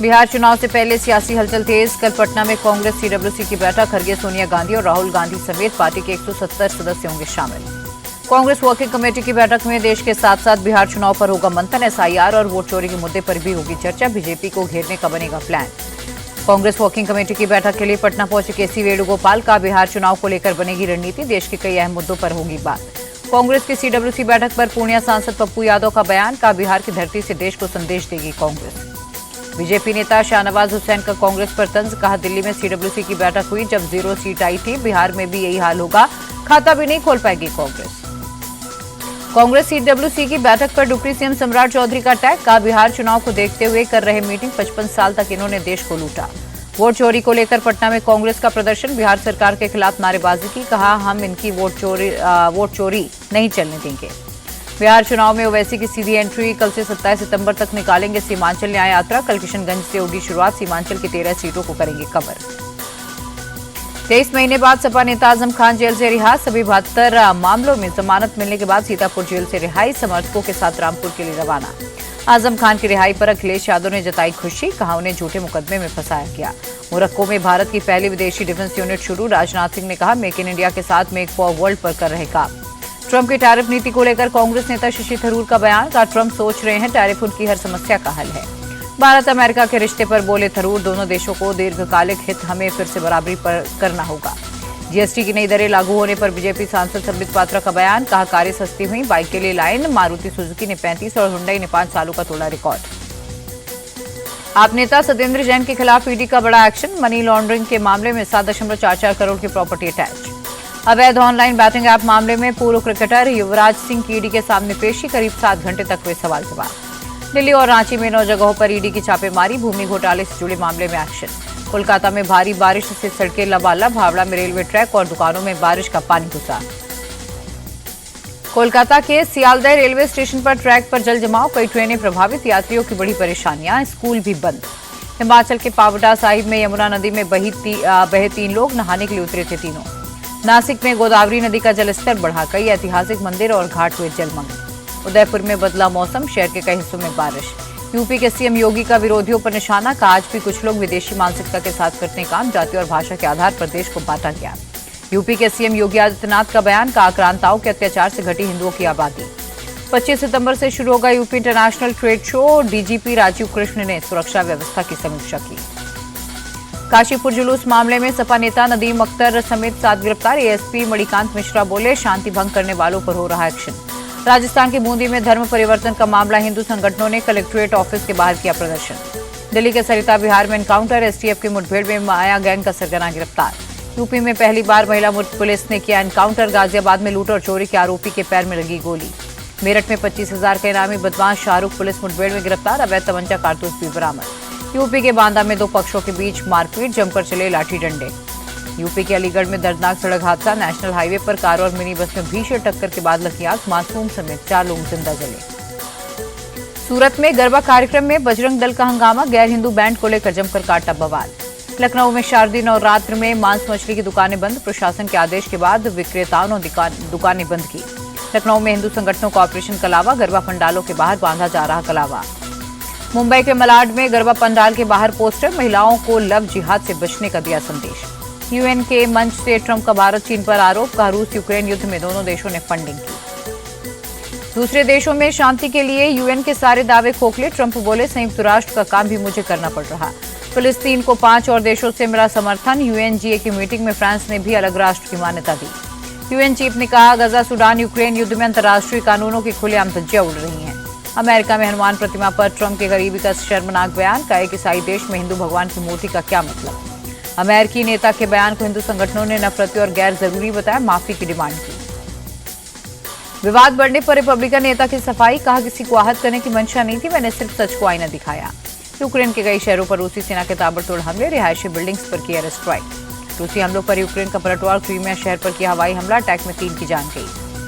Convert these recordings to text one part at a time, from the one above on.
बिहार चुनाव से पहले सियासी हलचल तेज। कल पटना में कांग्रेस सीडब्ल्यूसी की बैठक। खरगे, सोनिया गांधी और राहुल गांधी समेत पार्टी के 170 सदस्य होंगे शामिल। कांग्रेस वर्किंग कमेटी की बैठक में देश के साथ साथ बिहार चुनाव पर होगा मंथन। एसआईआर और वोट चोरी के मुद्दे पर भी होगी चर्चा। बीजेपी को घेरने का बनेगा प्लान। कांग्रेस वर्किंग कमेटी की बैठक के लिए पटना पहुंचे केसी वेणुगोपाल। का बिहार चुनाव को लेकर बनेगी रणनीति। देश के कई अहम मुद्दों पर होगी बात। कांग्रेस की सीडब्ल्यूसी बैठक पर पूर्णिया सांसद पप्पू यादव का बयान। का बिहार की धरती से देश को संदेश देगी कांग्रेस। बीजेपी नेता शाहनवाज हुसैन का कांग्रेस पर तंज। कहा, दिल्ली में सीडब्ल्यूसी की बैठक हुई जब 0 सीट आई थी। बिहार में भी यही हाल होगा। खाता भी नहीं खोल पाएगी कांग्रेस। कांग्रेस सीडब्ल्यूसी की बैठक पर डिप्टी सीएम सम्राट चौधरी का टैग। का, बिहार चुनाव को देखते हुए कर रहे मीटिंग। 55 साल तक इन्होंने देश को लूटा। वोट चोरी को लेकर पटना में कांग्रेस का प्रदर्शन। बिहार सरकार के खिलाफ नारेबाजी की। कहा, हम इनकी वोट चोरी नहीं चलने देंगे। बिहार चुनाव में ओवैसी की सीधी एंट्री। कल से 27 सितंबर तक निकालेंगे सीमांचल न्याय यात्रा। कल किशनगंज से होगी शुरुआत। सीमांचल की 13 सीटों को करेंगे कवर। 23 महीने बाद सपा नेता आजम खान जेल से रिहा। सभी 72 मामलों में जमानत मिलने के बाद सीतापुर जेल से रिहाई। समर्थकों के साथ रामपुर के लिए रवाना। आजम खान की रिहाई पर अखिलेश यादव ने जताई खुशी। कहा, उन्हें झूठे मुकदमे में फंसाया गया। मोरक्को में भारत की पहली विदेशी डिफेंस यूनिट शुरू। राजनाथ सिंह ने कहा, मेक इन इंडिया के साथ मेक फॉर वर्ल्ड पर कर रहे काम। ट्रंप की टैरिफ नीति को लेकर कांग्रेस नेता शशि थरूर का बयान। का, ट्रंप सोच रहे हैं टैरिफ उनकी हर समस्या का हल है। भारत अमेरिका के रिश्ते पर बोले थरूर, दोनों देशों को दीर्घकालिक हित हमें फिर से बराबरी पर करना होगा। जीएसटी की नई दरें लागू होने पर बीजेपी सांसद संबित पात्रा का बयान। कहा, कारें सस्ती हुई, बाइक के लिए लाइन। मारुति सुजुकी ने 35 और हुंडई ने 5 सालों का तोड़ा रिकॉर्ड। आप नेता सत्येंद्र जैन के खिलाफ ईडी का बड़ा एक्शन। मनी लॉन्ड्रिंग के मामले में 7.44 करोड़ की प्रॉपर्टी अटैच। अवैध ऑनलाइन बैटिंग ऐप मामले में पूर्व क्रिकेटर युवराज सिंह की ईडी के सामने पेशी। करीब 7 घंटे तक हुए सवाल जवाब। दिल्ली और रांची में 9 जगहों पर ईडी की छापेमारी। भूमि घोटाले से जुड़े मामले में एक्शन। कोलकाता में भारी बारिश से सड़कें लबालब। हावड़ा में रेलवे ट्रैक और दुकानों में बारिश का पानी घुसा। कोलकाता के सियालदह रेलवे स्टेशन पर ट्रैक पर जल जमाव। कई ट्रेनें प्रभावित। यात्रियों की बड़ी परेशानियां। स्कूल भी बंद। हिमाचल के पावटा साहिब में यमुना नदी में बहे 3 लोग। नहाने के लिए उतरे थे तीनों। नासिक में गोदावरी नदी का जलस्तर बढ़ा। कई ऐतिहासिक मंदिर और घाट हुए जलमग्न। उदयपुर में बदला मौसम। शहर के कई हिस्सों में बारिश। यूपी के सीएम योगी का विरोधियों पर निशाना। का, आज भी कुछ लोग विदेशी मानसिकता के साथ करते हैं काम। जाति और भाषा के आधार पर देश को बांटा गया। यूपी के सीएम योगी आदित्यनाथ का बयान। का, आक्रांताओं के अत्याचार से घटी हिंदुओं की आबादी। 25 सितंबर से शुरू होगा UP international trade show. DGP Rajeev Krishna ने सुरक्षा व्यवस्था की समीक्षा की। काशीपुर जुलूस मामले में सपा नेता नदीम अख्तर समेत 7 गिरफ्तार। एएसपी मणिकांत मिश्रा बोले, शांति भंग करने वालों पर हो रहा एक्शन। राजस्थान के बूंदी में धर्म परिवर्तन का मामला। हिंदू संगठनों ने कलेक्ट्रेट ऑफिस के बाहर किया प्रदर्शन। दिल्ली के सरिता विहार में एनकाउंटर। एसटीएफ की मुठभेड़ में माया गैंग का सरगना गिरफ्तार। यूपी में पहली बार महिला पुलिस ने किया एनकाउंटर। गाजियाबाद में लूट और चोरी के आरोपी के पैर में लगी गोली। मेरठ में 25,000 का इनामी बदमाश शाहरुख पुलिस मुठभेड़ में गिरफ्तार। अवैध तमंचा कारतूस भी बरामद। यूपी के बांदा में 2 पक्षों के बीच मारपीट। जमकर चले लाठी डंडे। यूपी के अलीगढ़ में दर्दनाक सड़क हादसा। नेशनल हाईवे पर कार और मिनी बस में भीषण टक्कर के बाद लगी आग। मासूम समेत 4 लोग जिंदा जले। सूरत में गरबा कार्यक्रम में बजरंग दल का हंगामा। गैर हिंदू बैंड को लेकर जमकर काटा बवाल। लखनऊ में शारदीय नवरात्र में मांस मछली की दुकानें बंद। प्रशासन के आदेश के बाद विक्रेताओं ने दुकानें बंद की। लखनऊ में हिंदू संगठनों का ऑपरेशन कलावा। गरबा पंडालों के बाहर बांधा जा रहा कलावा। मुंबई के मलाड में गरबा पंडाल के बाहर पोस्टर। महिलाओं को लव जिहाद से बचने का दिया संदेश। यूएन के मंच से ट्रंप का भारत चीन पर आरोप। कहा, रूस यूक्रेन युद्ध में दोनों देशों ने फंडिंग की। दूसरे देशों में शांति के लिए यूएन के सारे दावे खोखले। ट्रंप बोले, संयुक्त राष्ट्र का काम भी मुझे करना पड़ रहा। फिलिस्तीन को 5 और देशों से मिला समर्थन। यूएनजीए की मीटिंग में फ्रांस ने भी अलग राष्ट्र की मान्यता दी। यूएन चीफ ने कहा, गजा सूडान यूक्रेन युद्ध में अंतर्राष्ट्रीय कानूनों की खुलेआम धज्जियां उड़ रही हैं। अमेरिका में हनुमान प्रतिमा पर ट्रंप के करीबी का शर्मनाक बयान। का, एक ईसाई देश में हिंदू भगवान की मूर्ति का क्या मतलब। अमेरिकी नेता के बयान को हिंदू संगठनों ने नफरती और गैर जरूरी बताया। माफी की डिमांड की। विवाद बढ़ने पर रिपब्लिकन नेता की सफाई। कहा, किसी को आहत करने की मंशा नहीं थी, मैंने सिर्फ सच को आईना दिखाया। यूक्रेन के कई शहरों पर रूसी सेना के ताबड़तोड़ हमले। रिहायशी बिल्डिंग्स पर किया एयर स्ट्राइक। रूसी हमलों पर यूक्रेन का पलटवार। क्रीमिया शहर पर किया हवाई हमला। अटैक में 3 की जान गई।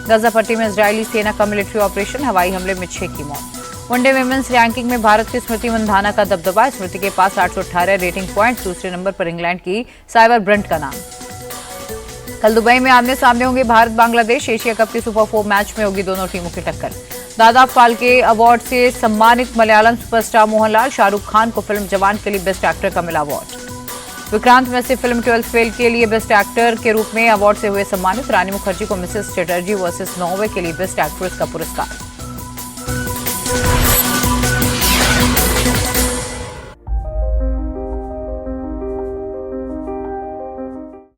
गाजा पट्टी में इजरायली सेना का मिलिट्री ऑपरेशन। हवाई हमले में 6 की मौत। वनडे विमेंस रैंकिंग में भारत की स्मृति मंधाना का दबदबा। स्मृति के पास 818 रेटिंग पॉइंट्स। दूसरे नंबर पर इंग्लैंड की साइबर ब्रंट का नाम। कल दुबई में आमने सामने होंगे भारत बांग्लादेश। एशिया कप के सुपर 4 मैच में होगी दोनों टीमों की टक्कर। दादा फाल्के अवार्ड से सम्मानित मलयालम सुपरस्टार मोहनलाल। शाहरुख खान को फिल्म जवान के लिए बेस्ट एक्टर का मिला award. Vikrant Massey film 12th fail के लिए बेस्ट एक्टर के रूप में अवार्ड से हुए सम्मानित। रानी मुखर्जी को मिसेस चटर्जी वर्सेस नॉर्वे के लिए बेस्ट एक्ट्रेस का पुरस्कार।